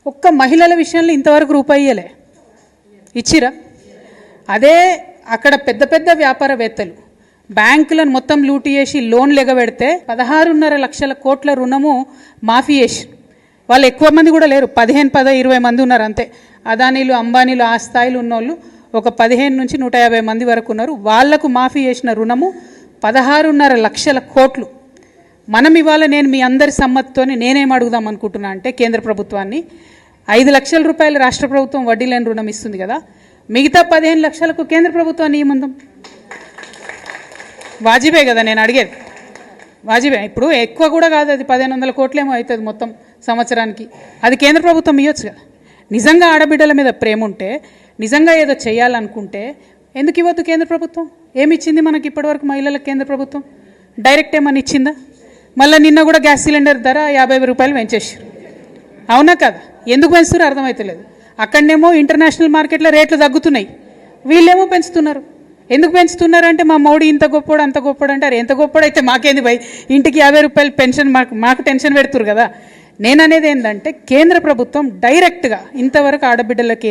ఒక్క మహిళల విషయంలో ఇంతవరకు రూపాయి ఇయ్యలే. ఇచ్చిరా? అదే అక్కడ పెద్ద పెద్ద వ్యాపారవేత్తలు బ్యాంకులను మొత్తం లూటీ చేసి లోన్లు ఎగబెడితే 16.5 లక్షల కోట్ల రుణము మాఫీ చేసి, వాళ్ళు ఎక్కువ మంది కూడా లేరు, 20 మంది ఉన్నారు అంతే. అదానీలు అంబానీలు ఆ స్థాయిలో ఉన్నోళ్ళు ఒక 15 నుంచి 150 మంది వరకు ఉన్నారు. వాళ్లకు మాఫీ చేసిన రుణము 16.5 లక్షల కోట్లు. మనం ఇవాళ నేను మీ అందరి సమ్మతితోనే నేనేం అడుగుదాం అనుకుంటున్నా అంటే, కేంద్ర ప్రభుత్వాన్ని 5 లక్షల రూపాయలు రాష్ట్ర ప్రభుత్వం వడ్డీ లేని రుణం ఇస్తుంది కదా, మిగతా 15 లక్షలకు కేంద్ర ప్రభుత్వాన్ని ఇవ్వమందాం. వాజిబే కదా నేను అడిగేది, వాజిబే. ఇప్పుడు ఎక్కువ కూడా కాదు, అది 1500 కోట్లేమో అవుతుంది మొత్తం సంవత్సరానికి. అది కేంద్ర ప్రభుత్వం ఇవ్వచ్చు కదా. నిజంగా ఆడబిడ్డల మీద ప్రేమ ఉంటే, నిజంగా ఏదో చేయాలనుకుంటే ఎందుకు ఇవ్వద్దు కేంద్ర ప్రభుత్వం? ఏమి ఇచ్చింది మనకి ఇప్పటివరకు మహిళలకు కేంద్ర ప్రభుత్వం? డైరెక్ట్ ఏమని ఇచ్చిందా? మళ్ళీ నిన్న కూడా గ్యాస్ సిలిండర్ ధర 50 రూపాయలు పెంచేసారు. అవునా కదా? ఎందుకు పెంచుతారో అర్థమవుతలేదు. అక్కడనేమో ఇంటర్నేషనల్ మార్కెట్లో రేట్లు తగ్గుతున్నాయి, వీళ్ళేమో పెంచుతున్నారు. ఎందుకు పెంచుతున్నారు అంటే, మా మోడీ ఇంత గొప్పోడు అంత గొప్పోడు అంటారు. ఎంత గొప్పోడైతే మాకేంది భయ్, ఇంటికి 50 రూపాయలు పెన్షన్ మాకు టెన్షన్ పెడుతురు కదా. నేను అనేది ఏంటంటే, కేంద్ర ప్రభుత్వం డైరెక్ట్గా ఇంతవరకు ఆడబిడ్డలకి